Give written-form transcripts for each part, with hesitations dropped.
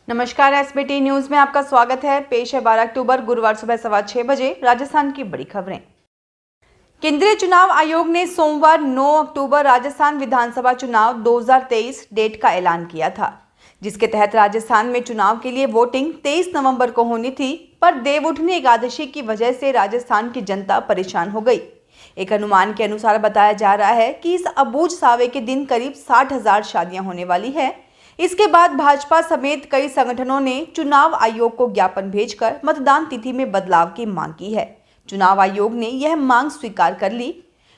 नमस्कार, SBT news में आपका स्वागत है। पेश है 12 अक्टूबर गुरुवार सुबह 6:15 बजे राजस्थान की बड़ी खबरें। केंद्रीय चुनाव आयोग ने सोमवार 9 अक्टूबर राजस्थान विधानसभा चुनाव 2023 डेट का ऐलान किया था, जिसके तहत राजस्थान में चुनाव के लिए वोटिंग 23 नवंबर को होनी थी, पर देवउठनी एकादशी की वजह से राजस्थान की जनता परेशान हो गई। एक अनुमान के अनुसार बताया जा रहा है कि इस अबूझ सावे के दिन करीब 60,000 शादियां होने वाली है। इसके बाद भाजपा समेत कई संगठनों ने चुनाव आयोग को ज्ञापन भेजकर मतदान तिथि में बदलाव की मांग की है। चुनाव आयोग ने यह मांग स्वीकार कर ली।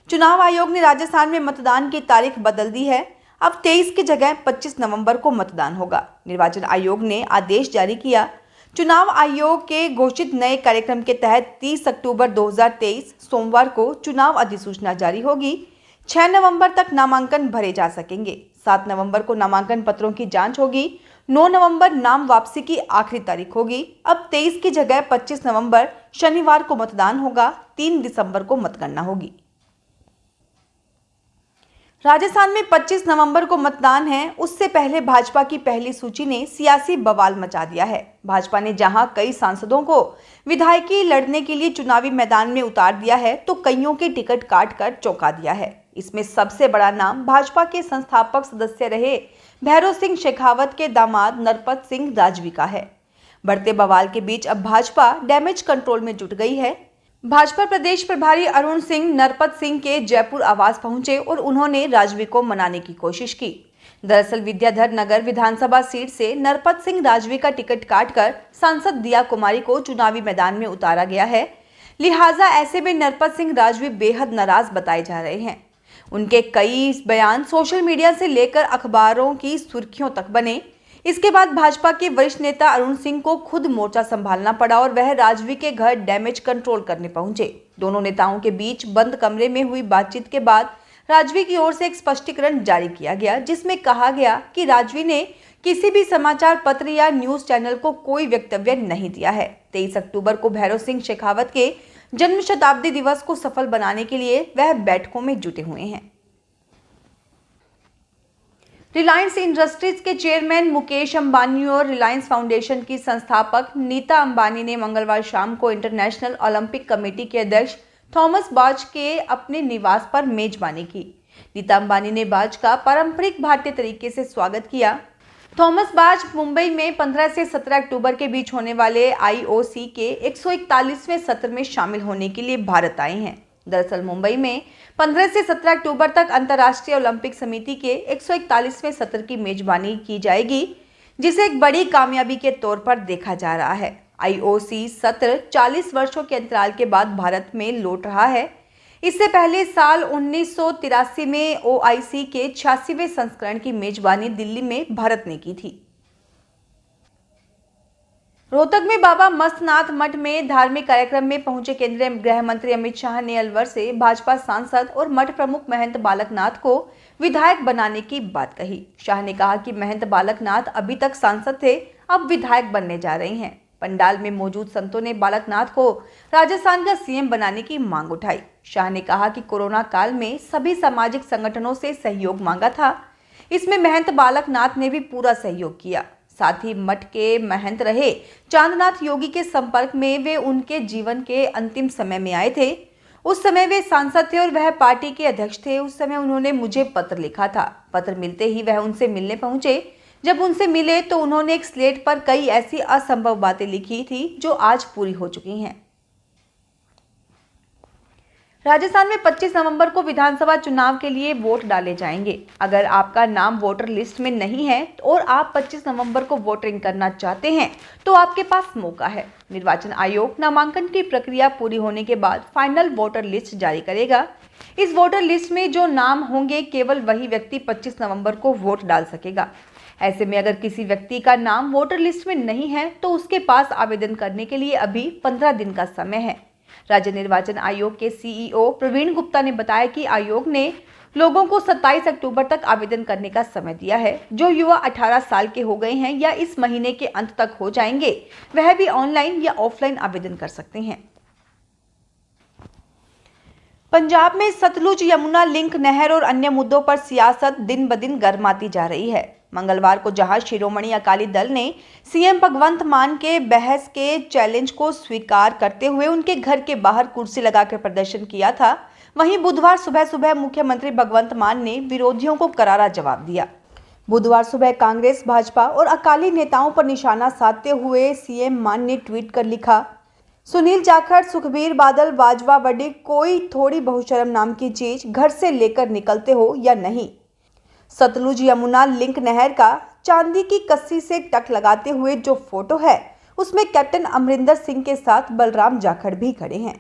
चुनाव आयोग ने राजस्थान में मतदान की तारीख बदल दी है। अब 23 की जगह 25 नवंबर को मतदान होगा। निर्वाचन आयोग ने आदेश जारी किया। चुनाव आयोग के घोषित नए कार्यक्रम के तहत 30 अक्टूबर 2023 सोमवार को चुनाव अधिसूचना जारी होगी। 6 नवंबर तक नामांकन भरे जा सकेंगे। 7 नवंबर को नामांकन पत्रों की जांच होगी। 9 नवंबर नाम वापसी की आखिरी तारीख होगी। अब 23 की जगह 25 नवंबर शनिवार को मतदान होगा। 3 दिसंबर को मतगणना होगी। राजस्थान में 25 नवंबर को मतदान है। उससे पहले भाजपा की पहली सूची ने सियासी बवाल मचा दिया है। भाजपा ने जहां कई सांसदों को विधायकी लड़ने के लिए चुनावी मैदान में उतार दिया है, तो कईयों के टिकट काट कर चौंका दिया है। इसमें सबसे बड़ा नाम भाजपा के संस्थापक सदस्य रहे भैरों सिंह शेखावत के दामाद नरपत सिंह राजवी का है। बढ़ते बवाल के बीच अब भाजपा डैमेज कंट्रोल में जुट गई है। भाजपा प्रदेश प्रभारी अरुण सिंह नरपत सिंह के जयपुर आवास पहुंचे और उन्होंने राजवी को मनाने की कोशिश की। दरअसल विद्याधर नगर विधानसभा सीट से नरपत सिंह राजवी का टिकट काटकर सांसद दिया कुमारी को चुनावी मैदान में उतारा गया है। लिहाजा ऐसे में नरपत सिंह राजवी बेहद नाराज बताए जा रहे हैं। उनके कई बयान सोशल मीडिया से लेकर अखबारों की सुर्खियों तक बने। इसके बाद भाजपा के वरिष्ठ नेता अरुण सिंह को खुद मोर्चा संभालना पड़ा और वह राजवी के घर डैमेज कंट्रोल करने पहुंचे। दोनों नेताओं के बीच बंद कमरे में हुई बातचीत के बाद राजवी की ओर से एक स्पष्टीकरण जारी किया गया, जिसमें कहा गया कि राजवी ने किसी भी समाचार पत्र या न्यूज चैनल को कोई वक्तव्य नहीं दिया है। 23 अक्टूबर को भैरों सिंह शेखावत के जन्म शताब्दी दिवस को सफल बनाने के लिए वह बैठकों में जुटे हुए हैं। रिलायंस इंडस्ट्रीज के चेयरमैन मुकेश अंबानी और रिलायंस फाउंडेशन की संस्थापक नीता अंबानी ने मंगलवार शाम को इंटरनेशनल ओलंपिक कमेटी के अध्यक्ष थॉमस बाच के अपने निवास पर मेजबानी की। नीता अंबानी ने बाच का पारंपरिक भारतीय तरीके से स्वागत किया। थॉमस बाच मुंबई में 15 से 17 अक्टूबर के बीच होने वाले आईओसी के 141वें सत्र में शामिल होने के लिए भारत आए हैं। दरअसल मुंबई में 15 से 17 अक्टूबर तक अंतर्राष्ट्रीय ओलंपिक समिति के 141वें सत्र की मेजबानी की जाएगी, जिसे एक बड़ी कामयाबी के तौर पर देखा जा रहा है। आईओसी सत्र 40 वर्षों के अंतराल के बाद भारत में लौट रहा है। इससे पहले साल 1983 में ओआईसी के 86वें संस्करण की मेजबानी दिल्ली में भारत ने की थी। रोहतक में बाबा मस्तनाथ मठ में धार्मिक कार्यक्रम में पहुंचे केंद्रीय गृह मंत्री अमित शाह ने अलवर से भाजपा सांसद और मठ प्रमुख महंत बालकनाथ को विधायक बनाने की बात कही। शाह ने कहा कि महंत बालकनाथ अभी तक सांसद थे, अब विधायक बनने जा रहे हैं। पंडाल में मौजूद संतों ने बालकनाथ को राजस्थान का सीएम बनाने की मांग उठाई। शाह ने कहा कि कोरोना काल में सभी सामाजिक संगठनों से सहयोग मांगा था। इसमें महंत बालकनाथ ने भी पूरा सहयोग किया। साथ ही मठ के महंत रहे चांदनाथ योगी के संपर्क में वे उनके जीवन के अंतिम समय में आए थे। उस समय वे सांसद थे और वह पार्टी के अध्यक्ष थे। उस समय उन्होंने मुझे पत्र लिखा था। पत्र मिलते ही वह उनसे मिलने पहुंचे। जब उनसे मिले तो उन्होंने एक स्लेट पर कई ऐसी असंभव बातें लिखी थी जो आज पूरी हो चुकी हैं। राजस्थान में 25 नवंबर को विधानसभा चुनाव के लिए वोट डाले जाएंगे। अगर आपका नाम वोटर लिस्ट में नहीं है और आप 25 नवंबर को वोटिंग करना चाहते हैं तो आपके पास मौका है। निर्वाचन आयोग नामांकन की प्रक्रिया पूरी होने के बाद फाइनल वोटर लिस्ट जारी करेगा। इस वोटर लिस्ट में जो नाम होंगे केवल वही व्यक्ति 25 नवंबर को वोट डाल सकेगा। ऐसे में अगर किसी व्यक्ति का नाम वोटर लिस्ट में नहीं है तो उसके पास आवेदन करने के लिए अभी 15 दिन का समय है। राज्य निर्वाचन आयोग के सीईओ प्रवीण गुप्ता ने बताया कि आयोग ने लोगों को 27 अक्टूबर तक आवेदन करने का समय दिया है। जो युवा 18 साल के हो गए हैं या इस महीने के अंत तक हो जाएंगे, वह भी ऑनलाइन या ऑफलाइन आवेदन कर सकते हैं। पंजाब में सतलुज यमुना लिंक नहर और अन्य मुद्दों पर सियासत दिन ब दिन गर्माती जा रही है। मंगलवार को जहां शिरोमणि अकाली दल ने सीएम भगवंत मान के बहस के चैलेंज को स्वीकार करते हुए उनके घर के बाहर कुर्सी लगाकर प्रदर्शन किया था, वहीं बुधवार सुबह सुबह मुख्यमंत्री भगवंत मान ने विरोधियों को करारा जवाब दिया। बुधवार सुबह कांग्रेस, भाजपा और अकाली नेताओं पर निशाना साधते हुए सीएम मान ने ट्वीट कर लिखा, सुनील जाखड़, सुखबीर बादल, बाजवा बड़ी कोई थोड़ी बहुशर्म नाम की चीज घर से लेकर निकलते हो या नहीं। सतलुज यमुना लिंक नहर का चांदी की कस्सी से टक लगाते हुए जो फोटो है उसमें कैप्टन अमरिंदर सिंह के साथ बलराम जाखड़ भी खड़े हैं।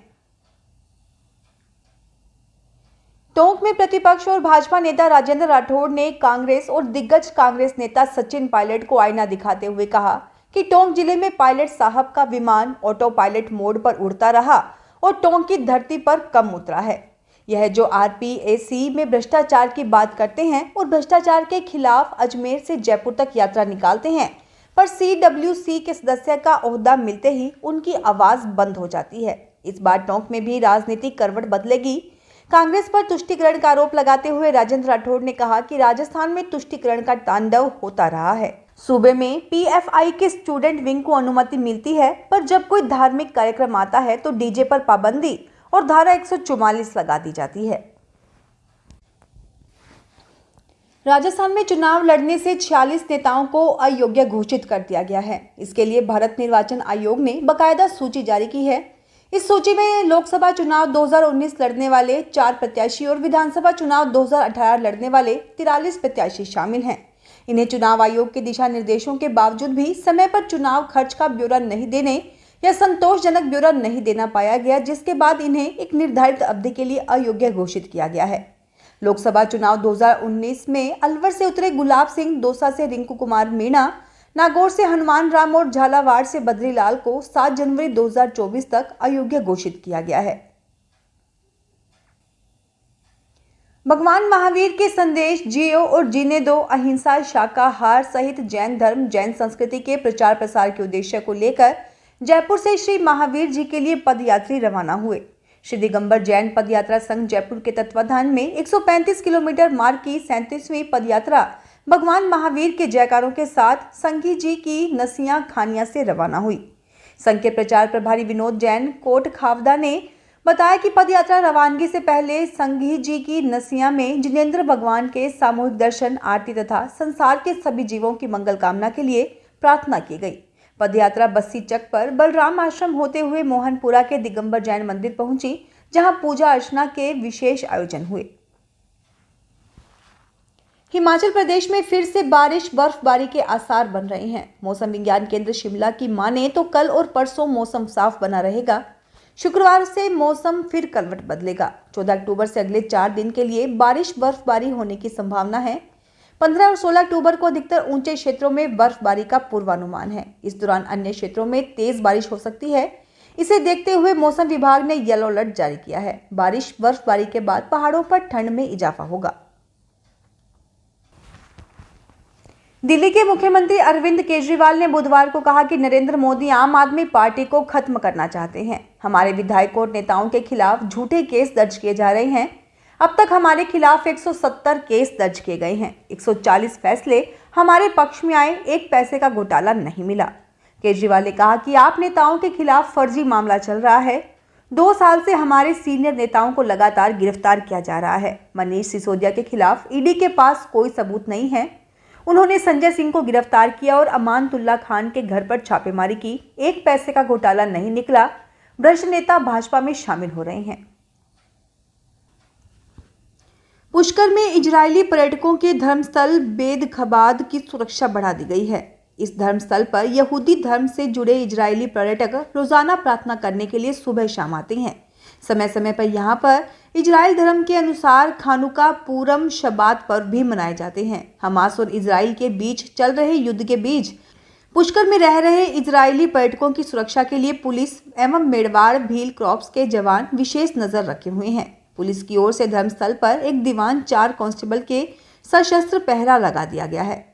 टोंक में प्रतिपक्ष और भाजपा नेता राजेंद्र राठौड़ ने कांग्रेस और दिग्गज कांग्रेस नेता सचिन पायलट को आईना दिखाते हुए कहा कि टोंक जिले में पायलट साहब का विमान ऑटो पायलट मोड पर उड़ता रहा और टोंक की धरती पर कम उतरा है। यह जो आरपीएसी में भ्रष्टाचार की बात करते हैं और भ्रष्टाचार के खिलाफ अजमेर से जयपुर तक यात्रा निकालते हैं, पर सीडब्ल्यूसी के सदस्य का ओहदा मिलते ही उनकी आवाज बंद हो जाती है। इस बार टोंक में भी राजनीतिक करवट बदलेगी। कांग्रेस पर तुष्टीकरण का आरोप लगाते हुए राजेंद्र राठौड़ ने कहा कि राजस्थान में तुष्टीकरण का तांडव होता रहा है। सूबे में पीएफआई के स्टूडेंट विंग को अनुमति मिलती है, पर जब कोई धार्मिक कार्यक्रम आता है तो डीजे पर पाबंदी और धारा 144 लगा दी जाती है। राजस्थान में चुनाव लड़ने से 46 नेताओं को अयोग्य घोषित कर दिया गया है। इसके लिए भारत निर्वाचन आयोग ने बकायदा सूची जारी की है। इस सूची में लोकसभा चुनाव 2019 लड़ने वाले 4 प्रत्याशी और विधानसभा चुनाव 2018 लड़ने वाले 43 प्रत्याशी शामिल हैं। इन्हें चुनाव आयोग के दिशा निर्देशों के बावजूद भी समय पर चुनाव खर्च का ब्यौरा नहीं देने या संतोषजनक ब्यौरा नहीं देना पाया गया, जिसके बाद इन्हें एक निर्धारित अवधि के लिए अयोग्य घोषित किया गया है। लोकसभा चुनाव 2019 में अलवर से उतरे गुलाब सिंह, दौसा से रिंकू कुमार मीणा, नागौर से हनुमान राम और झालावाड़ से बद्रीलाल को 7 जनवरी 2024 तक अयोग्य घोषित किया गया है। भगवान महावीर के संदेश जियो और जीने दो, अहिंसा, शाकाहार सहित जैन धर्म, जैन संस्कृति के प्रचार प्रसार के उद्देश्य को लेकर जयपुर से श्री महावीर जी के लिए पदयात्री रवाना हुए। श्री दिगंबर जैन पदयात्रा संघ जयपुर के तत्वाधान में 135 किलोमीटर मार्ग की 37वीं पदयात्रा भगवान महावीर के जयकारों के साथ संघी जी की नसिया खानिया से रवाना हुई। संघ के प्रचार प्रभारी विनोद जैन कोट खावदा ने बताया कि पदयात्रा रवानगी से पहले संघी जी की नसिया में जिनेंद्र भगवान के सामूहिक दर्शन, आरती तथा संसार के सभी जीवों की मंगल कामना के लिए प्रार्थना की गई। पदयात्रा बस्सी चक पर बलराम आश्रम होते हुए मोहनपुरा के दिगंबर जैन मंदिर पहुंची, जहां पूजा अर्चना के विशेष आयोजन हुए। हिमाचल प्रदेश में फिर से बारिश बर्फबारी के आसार बन रहे हैं। मौसम विज्ञान केंद्र शिमला की माने तो कल और परसों मौसम साफ बना रहेगा। शुक्रवार से मौसम फिर करवट बदलेगा। 14 अक्टूबर से अगले 4 दिन के लिए बारिश बर्फबारी होने की संभावना है। 15 और 16 अक्टूबर को अधिकतर ऊंचे क्षेत्रों में बर्फबारी का पूर्वानुमान है। इस दौरान अन्य क्षेत्रों में तेज बारिश हो सकती है। इसे देखते हुए मौसम विभाग ने येलो अलर्ट जारी किया है। बारिश बर्फबारी के बाद पहाड़ों पर ठंड में इजाफा होगा। दिल्ली के मुख्यमंत्री अरविंद केजरीवाल ने बुधवार को कहा कि नरेंद्र मोदी आम आदमी पार्टी को खत्म करना चाहते हैं। हमारे विधायकों और नेताओं के खिलाफ झूठे केस दर्ज किए जा रहे हैं। अब तक हमारे खिलाफ 170 केस दर्ज किए गए हैं। 140 फैसले हमारे पक्ष में आए, 1 पैसे का घोटाला नहीं मिला। केजरीवाल ने कहा कि आप नेताओं के खिलाफ फर्जी मामला चल रहा है। 2 साल से हमारे सीनियर नेताओं को लगातार गिरफ्तार किया जा रहा है। मनीष सिसोदिया के खिलाफ ईडी के पास कोई सबूत नहीं है। उन्होंने संजय सिंह को गिरफ्तार किया और अमानतुल्ला खान के घर पर छापेमारी की। 1 पैसे का घोटाला नहीं निकला। भ्रष्ट नेता भाजपा में शामिल हो रहे हैं। पुष्कर में इजरायली पर्यटकों के धर्मस्थल बेद खबाद की सुरक्षा बढ़ा दी गई है। इस धर्मस्थल पर यहूदी धर्म से जुड़े इजरायली पर्यटक रोजाना प्रार्थना करने के लिए सुबह शाम आते हैं। समय समय पर यहाँ पर इजराइल धर्म के अनुसार खानुका, पूरम, शबात पर्व भी मनाए जाते हैं। हमास और इजराइल के बीच चल रहे युद्ध के बीच पुष्कर में रह रहे इजरायली पर्यटकों की सुरक्षा के लिए पुलिस एवं मेड़वाड़ भील क्रॉप्स के जवान विशेष नजर रखे हुए हैं। पुलिस की ओर से धर्मस्थल पर एक दीवान, 4 कांस्टेबल के सशस्त्र पहरा लगा दिया गया है।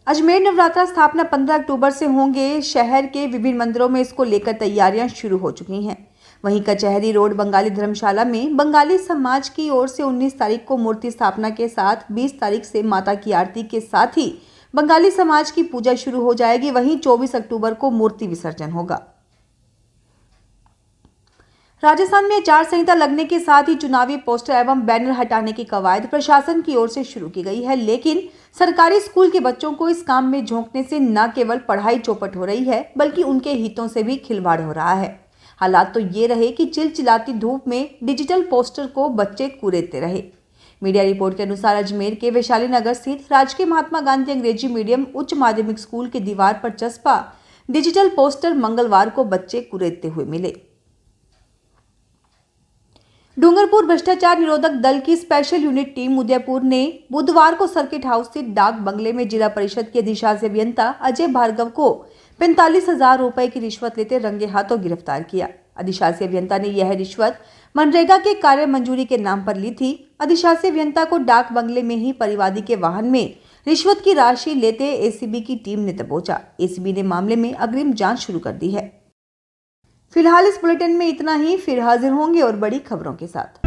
अजमेर नवरात्रा स्थापना 15 अक्टूबर से होंगे। शहर के विभिन्न मंदिरों में इसको लेकर तैयारियां शुरू हो चुकी हैं। वहीं कचहरी रोड बंगाली धर्मशाला में बंगाली समाज की ओर से 19 तारीख को मूर्ति स्थापना के साथ 20 तारीख से माता की आरती के साथ ही बंगाली समाज की पूजा शुरू हो जाएगी। वहीं 24 अक्टूबर को मूर्ति विसर्जन होगा। राजस्थान में आचार संहिता लगने के साथ ही चुनावी पोस्टर एवं बैनर हटाने की कवायद प्रशासन की ओर से शुरू की गई है, लेकिन सरकारी स्कूल के बच्चों को इस काम में झोंकने से न केवल पढ़ाई चौपट हो रही है बल्कि उनके हितों से भी खिलवाड़ हो रहा है। हालात तो ये रहे कि चिलचिलाती धूप में डिजिटल पोस्टर को बच्चे कुरेदते रहे। मीडिया रिपोर्ट के अनुसार अजमेर के वैशाली नगर स्थित राजकीय महात्मा गांधी अंग्रेजी मीडियम उच्च माध्यमिक स्कूल की दीवार पर चस्पा डिजिटल पोस्टर मंगलवार को बच्चे कुरेदते हुए मिले। डूंगरपुर भ्रष्टाचार निरोधक दल की स्पेशल यूनिट टीम उदयपुर ने बुधवार को सर्किट हाउस स्थित डाक बंगले में जिला परिषद के अधिशासी अभियंता अजय भार्गव को 45,000 रुपए की रिश्वत लेते रंगे हाथों गिरफ्तार किया। अधिशासी अभियंता ने यह रिश्वत मनरेगा के कार्य मंजूरी के नाम पर ली थी। अधिशासी अभियंता को डाक बंगले में ही परिवादी के वाहन में रिश्वत की राशि लेते एसीबी की टीम ने दबोचा। एसीबी ने मामले में अग्रिम जांच शुरू कर दी है। फिलहाल इस बुलेटिन में इतना ही। फिर हाजिर होंगे और बड़ी खबरों के साथ।